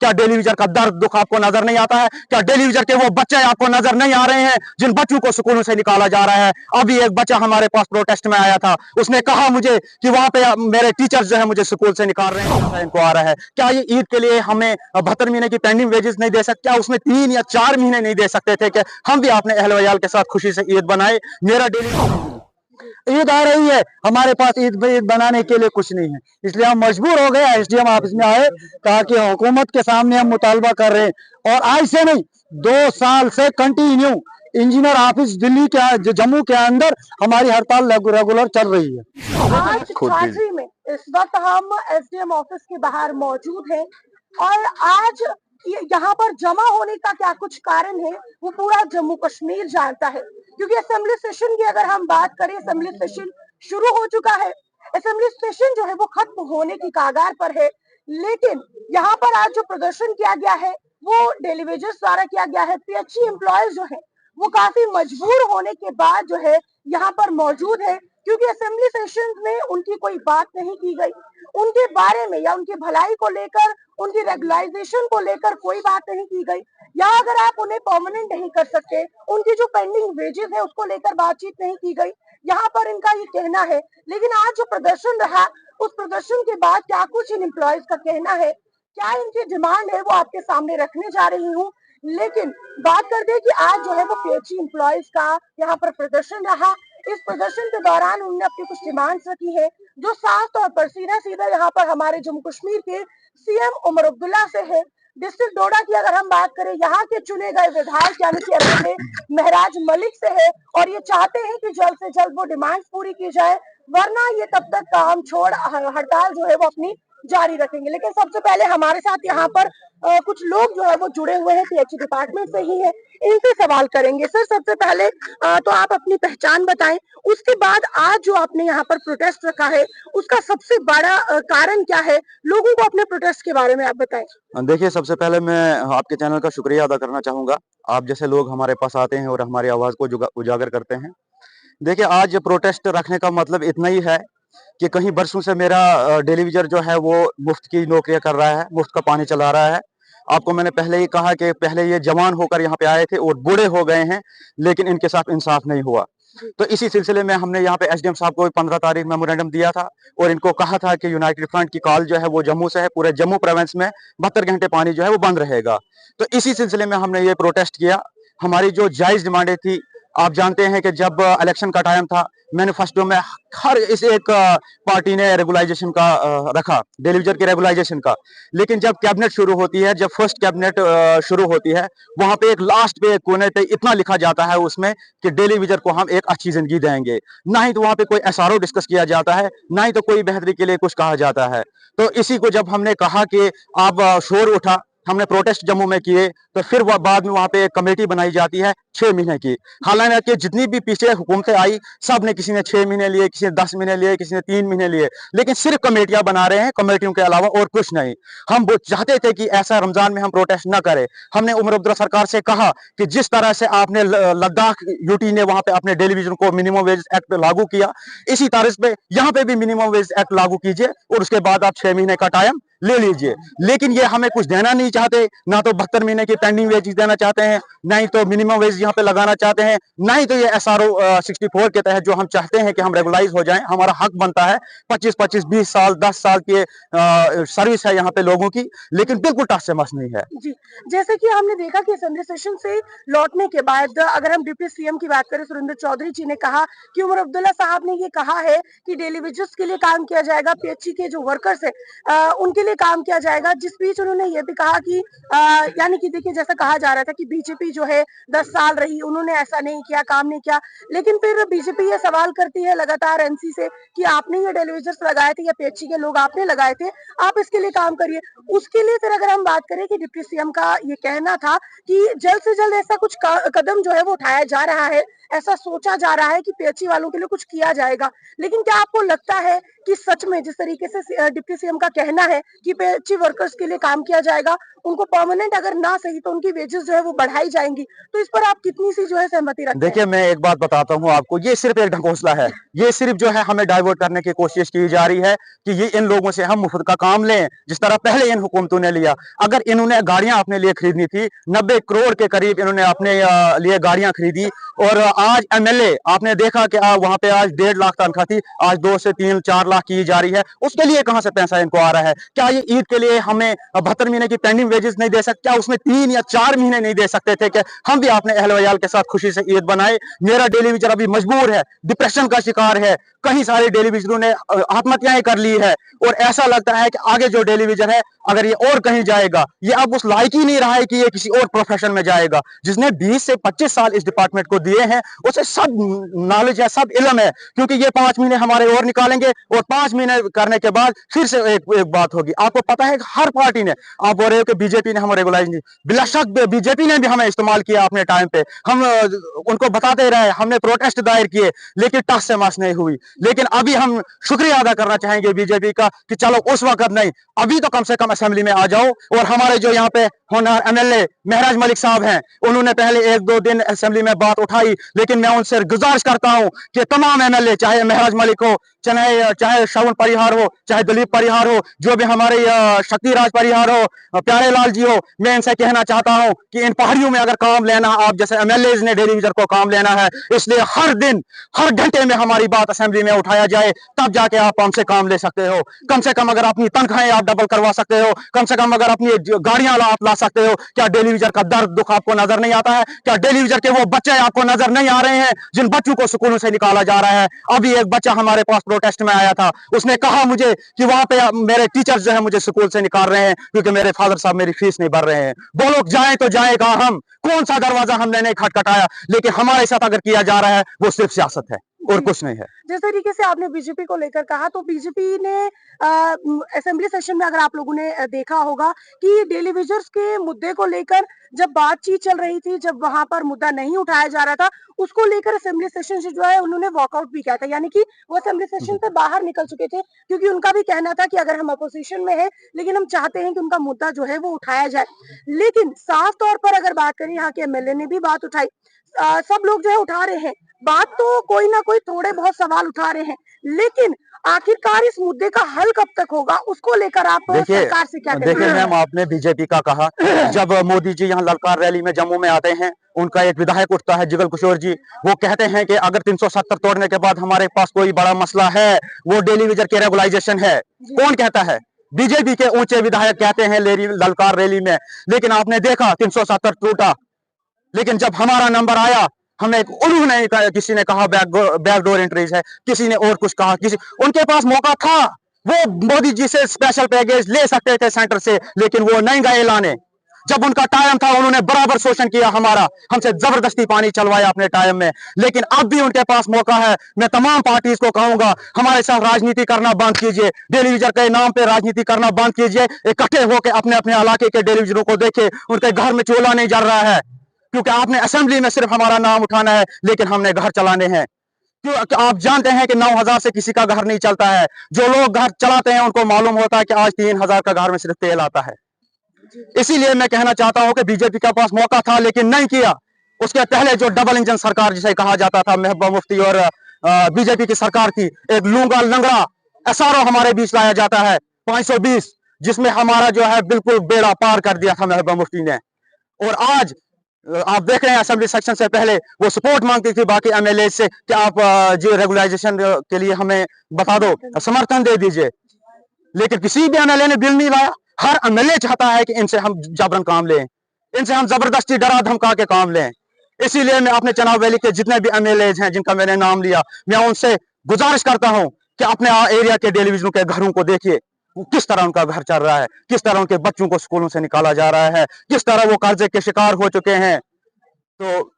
क्या टेलीविजन का दर्द दुख आपको नजर नहीं आता है? क्या टेलीविजन के वो बच्चे आपको नजर नहीं आ रहे हैं जिन बच्चों को स्कूलों से निकाला जा रहा है? अभी एक बच्चा हमारे पास प्रोटेस्ट में आया था, उसने कहा मुझे कि वहां पे मेरे टीचर्स जो है मुझे स्कूल से निकाल रहे हैं, इनको आ रहा है। क्या ये ईद के लिए हमें 72 महीने की पेंडिंग वेजेस नहीं दे सकते? क्या उसमें 3 या 4 महीने नहीं दे सकते थे कि हम भी अपने अहल वयाल के साथ खुशी से ईद बनाए? मेरा डेली ईद आ रही है, हमारे पास ईद बनाने के लिए कुछ नहीं है, इसलिए हम मजबूर हो गए, एसडीएम ऑफिस में आए, कहा कि हुकूमत के सामने हम मुतालबा कर रहे हैं। और आज से नहीं, 2 साल से कंटिन्यू इंजीनियर ऑफिस दिल्ली के जम्मू के अंदर हमारी हड़ताल रेगुलर चल रही है। आज झांसी में इस वक्त हम एसडीएम ऑफिस के बाहर मौजूद हैं और आज यहाँ पर जमा होने का क्या कुछ कारण है वो पूरा जम्मू कश्मीर जानता है, क्योंकि असेंबली सेशन की अगर हम बात करें, असेंबली सेशन शुरू हो चुका है, असेंबली सेशन जो है वो खत्म होने की कगार पर है। लेकिन यहाँ पर आज जो प्रदर्शन किया गया है वो टेलीविजन द्वारा किया गया है। पीएचई एम्प्लॉयज जो है वो काफी मजबूर होने के बाद जो है यहाँ पर मौजूद है, क्योंकि असेंबली सेशन में उनकी कोई बात नहीं की गई, उनके बारे में या उनकी भलाई को लेकर, उनकी रेगुलाइजेशन को लेकर कोई बात नहीं की गई। या अगर आप उन्हें परमानेंट नहीं कर सकते, उनकी जो पेंडिंग वेजेस है उसको लेकर बातचीत नहीं की गई, यहाँ पर इनका ये कहना है। लेकिन आज जो प्रदर्शन रहा, उस प्रदर्शन के बाद क्या कुछ इन एम्प्लॉयज का कहना है, क्या इनकी डिमांड है, वो आपके सामने रखने जा रही हूँ। लेकिन बात करते हैं कि आज जो है वो पीएचई एम्प्लॉयज का यहाँ पर प्रदर्शन रहा। इस प्रदर्शन के दौरान उन्होंने अपनी कुछ डिमांड्स रखी है, जो साफ तौर पर सीधा सीधा यहाँ पर हमारे जम्मू कश्मीर के सीएम उमर अब्दुल्ला से है। डिस्ट्रिक्ट डोडा की अगर हम बात करें, यहाँ के चुने गए विधायक यानी कि एमएलए महराज मलिक से है, और ये चाहते हैं कि जल्द से जल्द वो डिमांड्स पूरी की जाए, वरना ये तब तक काम छोड़ हड़ताल जो है वो अपनी जारी रखेंगे। लेकिन सबसे पहले हमारे साथ यहाँ पर कुछ लोग जो है वो जुड़े हुए हैं, पीएचई डिपार्टमेंट से ही है, इनसे सवाल करेंगे। सर, सबसे पहले तो आप अपनी पहचान बताएं, उसके बाद आज जो आपने यहाँ पर प्रोटेस्ट रखा है उसका सबसे बड़ा कारण क्या है, लोगों को अपने प्रोटेस्ट के बारे में आप बताएं। देखिए, सबसे पहले मैं आपके चैनल का शुक्रिया अदा करना चाहूँगा। आप जैसे लोग हमारे पास आते हैं और हमारी आवाज़ को उजागर करते हैं। देखिए, आज प्रोटेस्ट रखने का मतलब इतना ही है कि कहीं बरसों से मेरा टेलीविज़न जो है वो मुफ्त की नौकरियाँ कर रहा है, मुफ्त का पानी चला रहा है। आपको मैंने पहले ही कहा कि पहले ये जवान होकर यहाँ पे आए थे और बूढ़े हो गए हैं, लेकिन इनके साथ इंसाफ नहीं हुआ। तो इसी सिलसिले में हमने यहाँ पे एसडीएम साहब को 15 तारीख मेमोरेंडम दिया था और इनको कहा था कि यूनाइटेड फ्रंट की कॉल जो है वो जम्मू से है, पूरे जम्मू प्रोविंस में 72 घंटे पानी जो है वो बंद रहेगा। तो इसी सिलसिले में हमने ये प्रोटेस्ट किया। हमारी जो जायज डिमांडें थी, आप जानते हैं कि जब इलेक्शन का टाइम था, मैनिफेस्टो में हर इस एक पार्टी ने रेगुलाइजेशन का रखा, टेलीविजन के रेगुलाइजेशन का। लेकिन जब कैबिनेट शुरू होती है, जब फर्स्ट कैबिनेट शुरू होती है, वहां पे एक लास्ट पे एक कोने पे इतना लिखा जाता है उसमें कि टेलीविजन को हम एक अच्छी जिंदगी देंगे। ना ही तो वहां पे कोई एसआरओ डिस्कस किया जाता है, ना ही तो कोई बेहतरी के लिए कुछ कहा जाता है। तो इसी को जब हमने कहा कि अब शोर उठा, हमने प्रोटेस्ट जम्मू में किए, तो फिर बाद में वहां पे एक कमेटी बनाई जाती है 6 महीने की। हालांकि जितनी भी पीछे हुकूमतें आई, सब ने, किसी ने 6 महीने लिए, किसी ने 10 महीने लिए, किसी ने 3 महीने लिए, लेकिन सिर्फ कमेटियां बना रहे हैं, कमेटियों के अलावा और कुछ नहीं। हम वो चाहते थे कि ऐसा रमजान में हम प्रोटेस्ट न करें। हमने उमर अब्दुल्ला सरकार से कहा कि जिस तरह से आपने लद्दाख यूटी ने वहां पे अपने टेलीविजन को मिनिमम वेज एक्ट लागू किया, इसी तरह पे यहाँ पे भी मिनिमम वेज एक्ट लागू कीजिए और उसके बाद आप 6 महीने का टाइम ले लीजिए। लेकिन ये हमें कुछ देना नहीं चाहते, ना तो 72 महीने की पेंडिंग वेजेस देना चाहते हैं, ना ही तो मिनिमम वेज यहाँ पे लगाना चाहते हैं, ना ही तो ये एसआरओ 64 के तहत जो हम चाहते हैं कि हम रेगुलाइज हो जाएं, हमारा हक बनता है 25-25, 20 साल, 10 साल की सर्विस है यहाँ पे लोगों की, लेकिन बिल्कुल टस से मस नहीं है जी। जैसे कि हमने देखा कि असेंबली सेशन से लौटने के बाद अगर हम डिप्टी सीएम की बात करें, सुरेंद्र चौधरी जी ने कहा कि उमर अब्दुल्ला साहब ने ये कहा है कि टेलीविजन के लिए काम किया जाएगा, पीएचई के जो वर्कर्स है उनके लिए काम किया जाएगा। जिस बीच उन्होंने ये भी कहा कि यानी कि देखिए, जैसा कहा जा रहा था कि बीजेपी जो है 10 साल रही, उन्होंने ऐसा नहीं किया, काम नहीं किया। लेकिन फिर बीजेपी ये सवाल करती है लगातार एनसी से कि आपने ये टेलीविजन लगाए थे या पीएचई के लोग आपने लगाए थे, आप इसके लिए काम करिए। उसके लिए फिर अगर हम बात करें कि डिप्टी सीएम का ये कहना था कि जल्द से जल्द ऐसा कुछ कदम जो है वो उठाया जा रहा है, ऐसा सोचा जा रहा है कि पीएचई वालों के लिए कुछ किया जाएगा। लेकिन क्या आपको लगता है कि सच में जिस तरीके से डिप्टी सीएम का कहना है कि पीएचई वर्कर्स के लिए काम किया जाएगा, उनको परमानेंट अगर ना सही तो उनकी वेजेस जो है वो बढ़ाई जाएंगी। तो इस पर आप कितनी सी जो है सहमति रखते हैं? देखिए, मैं एक बात बताता हूँ आपको, ये सिर्फ एक ढकोसला है। ये सिर्फ जो है हमें डाइवर्ट करने की कोशिश की जा रही है कि ये इन लोगों से हम मुफ्त का काम लें, जिस तरह पहले इन हुकूमतों ने लिया। अगर इन्होंने गाड़ियां अपने लिए खरीदनी थी, 90 करोड़ के करीब इन्होंने अपने लिए गाड़ियां खरीदी, और आज एमएलए आपने देखा कि वहां पे आज 1.5 लाख तनख्वाह थी, आज 2 से 3 4 लाख की जा रही है। उसके लिए कहां से पैसा इनको आ रहा है? क्या ये ईद के लिए हमें 72 महीने की पेंडिंग वेजेस नहीं दे सकते? क्या उसमें 3 या 4 महीने नहीं दे सकते थे कि हम भी अपने अहल वयाल के साथ खुशी से ईद बनाए? मेरा टेलीविजन अभी मजबूर है, डिप्रेशन का शिकार है, कई सारे टेलीविजनों ने आत्महत्याएं कर ली है, और ऐसा लगता है कि आगे जो टेलीविजन है, अगर ये और कहीं जाएगा, ये अब उस लायक ही नहीं रहा है कि ये किसी और प्रोफेशन में जाएगा। जिसने 20 से 25 साल इस डिपार्टमेंट को दिए हैं, उसे सब नॉलेज है, सब इल्म है, क्योंकि ये 5 महीने हमारे और निकालेंगे, और 5 महीने करने के बाद फिर से एक बात होगी। आपको पता है कि हर पार्टी ने, आप बोल रहे हो कि बीजेपी ने हमें रेगुलाइज नहीं, बिला शक बीजेपी ने भी हमें इस्तेमाल किया अपने टाइम पे। हम उनको बताते रहे, हमने प्रोटेस्ट दायर किए, लेकिन टस से मस नहीं हुई। लेकिन अभी हम शुक्रिया अदा करना चाहेंगे बीजेपी का कि चलो उस वक्त नहीं, अभी तो कम से कम असेंबली में आ जाओ। और हमारे जो यहाँ पे होनहार एमएलए महराज मलिक साहब हैं, उन्होंने पहले 1-2 दिन असेंबली में बात उठाई, लेकिन मैं उनसे गुजारिश करता हूं कि तमाम एमएलए, चाहे महराज मलिक हो, चाहे श्रवण परिहार हो, चाहे दिलीप परिहार हो, जो भी हमारे शक्तिराज परिहार हो, प्यारे लाल जी हो, मैं इनसे कहना चाहता हूं कि इन पहाड़ियों में अगर काम लेना, आप जैसे एमएलए ने टेलीविजन को काम लेना है, इसलिए हर दिन हर घंटे में हमारी बात असेंबली में उठाया जाए, तब जाके आप हमसे काम ले सकते हो। कम से कम अगर अपनी तनख्वाहें आप डबल करवा सकते हो, कम से कम अगर अपनी गाड़ियां आप ला सकते हो। क्या टेलीविजन का दर्द दुख आपको नजर नहीं आता है? क्या टेलीविजन के वो बच्चे आपको नजर नहीं आ रहे हैं जिन बच्चों को स्कूलों से निकाला जा रहा है? अभी एक बच्चा हमारे पास प्रोटेस्ट में आया था, उसने कहा मुझे कि वहां पे मेरे टीचर्स जो है मुझे स्कूल से निकाल रहे हैं क्योंकि मेरे फादर साहब मेरी फीस नहीं भर रहे हैं। बोलो जाए तो जाएगा हम, कौन सा दरवाजा हमने नहीं खटखटाया? लेकिन हमारे साथ अगर किया जा रहा है वो सिर्फ सियासत है और कुछ नहीं है। जिस तरीके से आपने बीजेपी को लेकर कहा, तो बीजेपी ने असेंबली सेशन में अगर आप लोगों ने देखा होगा कि टेलीविजन के मुद्दे को लेकर जब बातचीत चल रही थी, जब वहां पर मुद्दा नहीं उठाया जा रहा था, उसको लेकर असेंबली सेशन से जो है उन्होंने वॉकआउट भी किया था, यानी कि वो असेंबली सेशन से बाहर निकल चुके थे, क्योंकि उनका भी कहना था कि अगर हम अपोजिशन में हैं, लेकिन हम चाहते हैं कि उनका मुद्दा जो है वो उठाया जाए। लेकिन साफ तौर पर अगर बात करें, यहाँ के एमएलए ने भी बात उठाई, सब लोग जो है उठा रहे हैं बात, तो कोई ना कोई थोड़े बहुत सवाल उठा रहे हैं, लेकिन आखिरकार इस मुद्दे का हल कब तक होगा, उसको लेकर आप सरकार से क्या देखिए कहेंगे? मैम, आपने बीजेपी का कहा, जब मोदी जी यहाँ ललकार रैली में जम्मू में आते हैं, उनका एक विधायक उठता है जिगल किशोर जी, वो कहते हैं कि अगर 370 तोड़ने के बाद हमारे पास कोई बड़ा मसला है, वो टेलीविजन के रेगुलाइजेशन है। कौन कहता है? बीजेपी के ऊंचे विधायक कहते हैं ललकार रैली में। लेकिन आपने देखा 370 टूटा, लेकिन जब हमारा नंबर आया, हमें उन्होंने किसी ने कहा बैकडोर एंट्रीज है, किसी ने और कुछ कहा, किसी उनके पास मौका था, वो मोदी जी से स्पेशल पैकेज ले सकते थे सेंटर से, लेकिन वो नहीं गए लाने। जब उनका टाइम था उन्होंने बराबर शोषण किया हमारा, हमसे जबरदस्ती पानी चलवाया अपने टाइम में। लेकिन अब भी उनके पास मौका है। मैं तमाम पार्टीज को कहूंगा, हमारे साथ राजनीति करना बंद कीजिए, टेलीविजन के नाम पे राजनीति करना बंद कीजिए, इकट्ठे होकर अपने अपने इलाके के टेलीविजनों को देखे, उनके घर में चूल्हा नहीं जल रहा है, क्योंकि आपने असेंबली में सिर्फ हमारा नाम उठाना है, लेकिन हमने घर चलाने हैं। क्यों? आप जानते हैं कि 9,000 से किसी का घर नहीं चलता है। जो लोग घर चलाते हैं उनको मालूम होता है कि आज 3,000 का घर में सिर्फ तेल आता है। इसीलिए मैं कहना चाहता हूं कि बीजेपी के पास मौका था लेकिन नहीं किया। उसके पहले जो डबल इंजन सरकार जिसे कहा जाता था, महबूबा मुफ्ती और बीजेपी की सरकार थी, एक लूंगा लंगड़ा एसआरओ हमारे बीच लाया जाता है 520, जिसमें हमारा जो है बिल्कुल बेड़ा पार कर दिया था महबूबा मुफ्ती ने। और आज आप देख रहे हैं असेंबली सेक्शन से पहले वो सपोर्ट मांगती थी बाकी एमएलए से कि आप जो रेगुलाइजेशन के लिए हमें बता दो, समर्थन दे दीजिए, लेकिन किसी भी एमएलए ने बिल नहीं लाया। हर एमएलए चाहता है कि इनसे हम जबरन काम लें, इनसे हम जबरदस्ती डरा धमका के काम लें। इसीलिए मैं अपने चनाब वैली के जितने भी एमएलए हैं जिनका मैंने नाम लिया, मैं उनसे गुजारिश करता हूं कि अपने एरिया के टेलीविजन के घरों को देखिए, किस तरह उनका घर चल रहा है, किस तरह उनके बच्चों को स्कूलों से निकाला जा रहा है, किस तरह वो कर्जे के शिकार हो चुके हैं। तो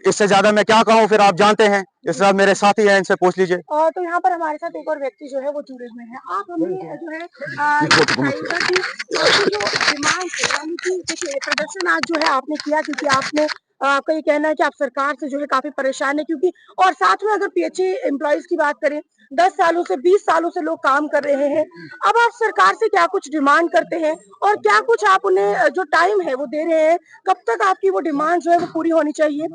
इससे ज्यादा मैं क्या कहूँ, फिर आप जानते हैं, इस साथ मेरे साथी हैं, इनसे पूछ लीजिए। तो यहाँ पर हमारे साथ एक और व्यक्ति जो है वो जुड़े हुए हैं। आप हमें जो है बताइएगा कि आपकी जो डिमांड है, यानी कि देखिए प्रदर्शन आज जो है आपने किया, क्योंकि आपने आपका ये कहना है कि आप सरकार से जो है काफी परेशान है, क्योंकि और साथ में अगर पीएचई एम्प्लॉइज की बात करें 10 सालों से 20 सालों से लोग काम कर रहे हैं। अब आप सरकार से क्या कुछ डिमांड करते हैं और क्या कुछ आप उन्हें जो टाइम है वो दे रहे हैं? कब तक आपकी वो डिमांड जो है वो पूरी होनी चाहिए?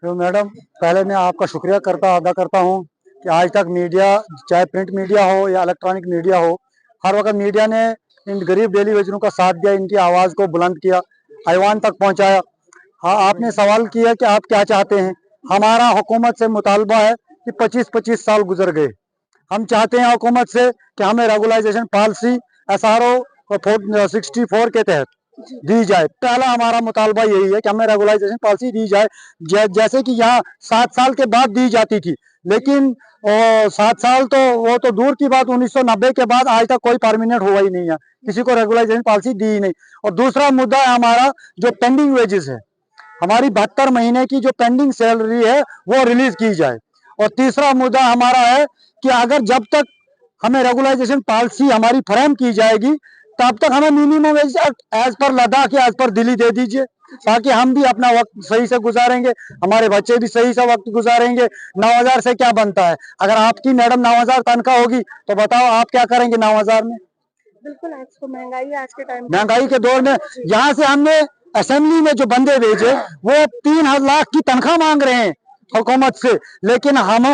तो मैडम, पहले मैं आपका शुक्रिया अदा करता हूँ कि आज तक मीडिया, चाहे प्रिंट मीडिया हो या इलेक्ट्रॉनिक मीडिया हो, हर वक्त मीडिया ने इन गरीब डेली वेजरों का साथ दिया, इनकी आवाज़ को बुलंद किया, ऐवान तक पहुँचाया। हाँ, आपने सवाल किया कि आप क्या चाहते हैं। हमारा हुकूमत से मुतालबा है कि 25-25 साल गुजर गए। हम चाहते हैं हुकूमत से कि हमें रेगुलाइजेशन पॉलिसी SRO 64 के तहत दी जाए। पहला हमारा मुतालबा यही है कि हमें रेगुलाइजेशन पॉलिसी दी जाए, जैसे कि यहाँ 7 साल के बाद दी जाती थी, लेकिन 7 साल तो वो तो दूर की बात, 1990 के बाद आज तक कोई परमानेंट हुआ ही नहीं है, किसी को रेगुलाइजेशन पॉलिसी दी ही नहीं। और दूसरा मुद्दा है हमारा जो पेंडिंग वेजेस है, हमारी 72 महीने की जो पेंडिंग सैलरी है वो रिलीज की जाए। और तीसरा मुद्दा हमारा है कि अगर जब तक हमें रेगुलाइजेशन पॉलिसी हमारी फ्रेम की जाएगी, तब तक हमें minimum wage as per Ladakh या एज पर दिल्ली दे दीजिए, ताकि हम भी अपना वक्त सही से गुजारेंगे, हमारे बच्चे भी सही से वक्त गुजारेंगे। 9,000 से क्या बनता है? अगर आपकी मैडम 9,000 तनख्वाह होगी तो बताओ आप क्या करेंगे 9,000 में? बिल्कुल, आज तो महंगाई है आज के टाइम महंगाई के दौर में यहाँ से हमने असेंबली में जो बंदे भेजे वो 3 लाख की तनख्वाह मांग रहे हैं हुकूमत से, लेकिन हम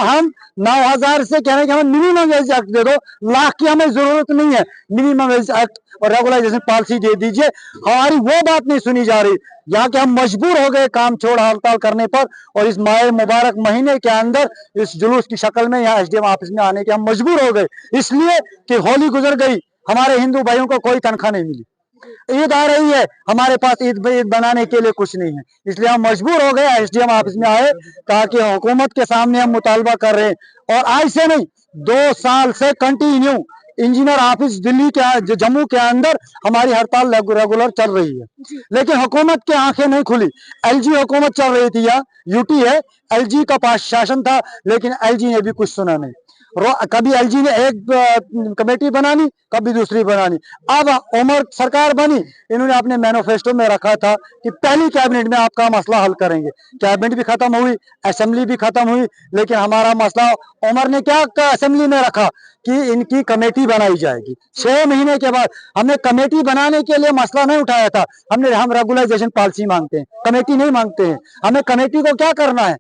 9,000 से कह रहे हैं कि हमें मिनिमम वेज एक्ट दे दो। लाख की हमें जरूरत नहीं है, मिनिमम वेज एक्ट और रेगुलाइजेशन पॉलिसी दे दीजिए। हमारी वो बात नहीं सुनी जा रही, यहाँ के हम मजबूर हो गए काम छोड़ हड़ताल करने पर, और इस माह मुबारक महीने के अंदर इस जुलूस की शक्ल में यहाँ SDM ऑफिस में आने के हम मजबूर हो गए, इसलिए कि होली गुजर गई, हमारे हिंदू भाइयों को कोई तनख्वाह नहीं मिली, ईद आ रही है, हमारे पास ईद बनाने के लिए कुछ नहीं है, इसलिए हम मजबूर हो गए SDM ऑफिस में आए, ताकि हुकूमत के सामने हम मुतालबा कर रहे हैं। और आज से नहीं, 2 साल से कंटिन्यू इंजीनियर ऑफिस दिल्ली के जम्मू के अंदर हमारी हड़ताल रेगुलर चल रही है, लेकिन हुकूमत की आंखें नहीं खुली। LG हुकूमत चल रही थी, या UT है, LG का पास शासन था, लेकिन LG ने भी कुछ सुना नहीं। कभी LG ने एक कमेटी बनानी, कभी दूसरी बनानी। अब उमर सरकार बनी, इन्होंने अपने मैनिफेस्टो में रखा था कि पहली कैबिनेट में आपका मसला हल करेंगे। कैबिनेट भी खत्म हुई, असेंबली भी खत्म हुई, लेकिन हमारा मसला उमर ने क्या असेंबली में रखा कि इनकी कमेटी बनाई जाएगी। 6 महीने के बाद हमने कमेटी बनाने के लिए मसला नहीं उठाया था, हम रेगुलाइजेशन पॉलिसी मांगते हैं, कमेटी नहीं मांगते हैं। हमें कमेटी को क्या करना है?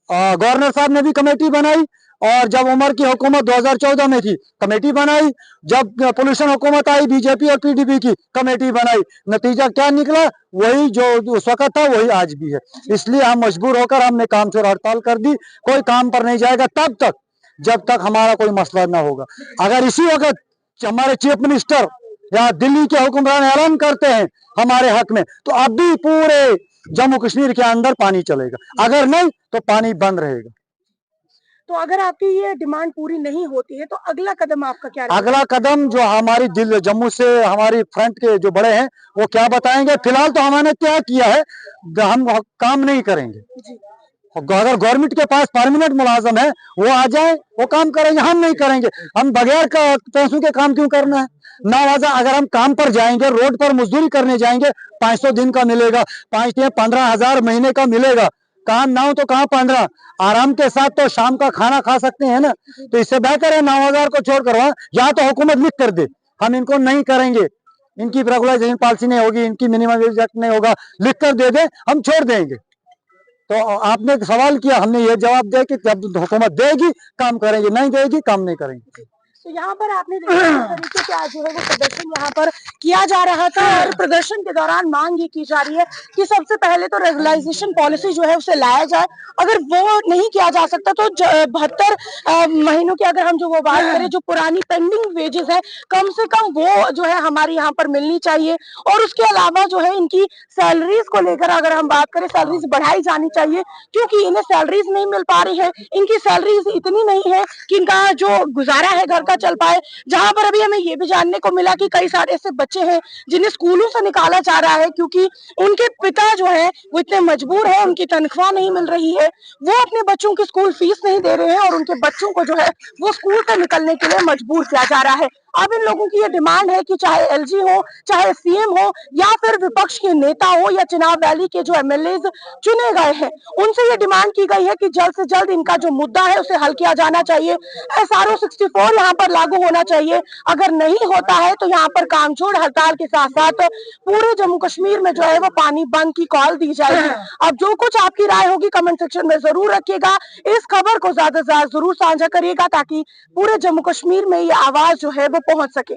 गवर्नर साहब ने भी कमेटी बनाई, और जब उमर की हुकूमत 2014 में थी कमेटी बनाई, जब पोल्यूशन हुकूमत आई BJP और PDP की कमेटी बनाई, नतीजा क्या निकला? वही जो उस वक्त था वही आज भी है। इसलिए हम मजबूर होकर हमने काम छोड़ हड़ताल कर दी। कोई काम पर नहीं जाएगा तब तक जब तक हमारा कोई मसला ना होगा। अगर इसी वक्त हमारे चीफ मिनिस्टर या दिल्ली के हुक्मरान ऐलान करते हैं हमारे हक में, तो अब भी पूरे जम्मू कश्मीर के अंदर पानी चलेगा, अगर नहीं तो पानी बंद रहेगा। तो अगर आपकी ये डिमांड पूरी नहीं होती है तो अगला कदम आपका क्या रहेगा? अगला कदम जो हमारी जम्मू से हमारी फ्रंट के जो बड़े हैं वो क्या बताएंगे। फिलहाल तो हमने क्या किया है, हम काम नहीं करेंगे। अगर गवर्नमेंट के पास परमानेंट मुलाजम है वो आ जाए, वो काम करेंगे, हम नहीं करेंगे। हम बगैर पैसों के काम क्यों करना है? 9,000 अगर हम काम पर जाएंगे, रोड पर मजदूरी करने जाएंगे, 500 दिन का मिलेगा, 5 या 15,000 महीने का मिलेगा। काम ना हो तो कहाँ 15, आराम के साथ तो शाम का खाना खा सकते हैं ना। तो इससे बेहतर है 9,000 को छोड़कर वहां, या तो हुकूमत लिख कर दे हम इनको नहीं करेंगे, इनकी रेगुलाइजेशन पॉलिसी नहीं होगी, इनकी मिनिमम वेज एक्ट नहीं होगा, लिख कर दे दे, हम छोड़ देंगे। तो आपने सवाल किया, हमने ये जवाब दिया कि जब हुकूमत देगी काम करेंगे, नहीं देगी काम नहीं करेंगे। तो यहाँ पर आपने देखा किस तरीके से आज जो है वो प्रदर्शन यहाँ पर किया जा रहा था, और प्रदर्शन के दौरान मांग ये की जा रही है कि सबसे पहले तो रेगुलाइजेशन पॉलिसी जो है उसे लाया जाए। अगर वो नहीं किया जा सकता तो 72 महीनों की अगर हम जो वो बात करें, जो पुरानी पेंडिंग वेजेस है, कम से कम वो जो है हमारी यहाँ पर मिलनी चाहिए। और उसके अलावा जो है इनकी सैलरीज को लेकर अगर हम बात करें, सैलरीज बढ़ाई जानी चाहिए, क्योंकि इन्हें सैलरीज नहीं मिल पा रही है। इनकी सैलरीज इतनी नहीं है कि इनका जो गुजारा है घर का चल पाए। जहां पर अभी हमें ये भी जानने को मिला कि कई सारे ऐसे बच्चे हैं जिन्हें स्कूलों से निकाला जा रहा है, क्योंकि उनके पिता जो है वो इतने मजबूर है, उनकी तनख्वाह नहीं मिल रही है, वो अपने बच्चों की स्कूल फीस नहीं दे रहे हैं, और उनके बच्चों को जो है वो स्कूल से निकलने के लिए मजबूर किया जा रहा है। अब इन लोगों की ये डिमांड है कि चाहे एलजी हो, चाहे सीएम हो, या फिर विपक्ष के नेता हो, या चुनाव वैली के जो एमएलए चुने गए हैं, उनसे ये डिमांड की गई है कि जल्द से जल्द इनका जो मुद्दा है उसे हल किया जाना चाहिए। SRO 64 यहाँ पर लागू होना चाहिए। अगर नहीं होता है तो यहाँ पर कामचोर हड़ताल के साथ साथ पूरे जम्मू कश्मीर में जो है वो पानी बंद की कॉल दी जाएगी। अब जो कुछ आपकी राय होगी कमेंट सेक्शन में जरूर रखिएगा। इस खबर को ज्यादा से ज्यादा जरूर साझा करिएगा ताकि पूरे जम्मू कश्मीर में ये आवाज जो है वो पहुंच सके।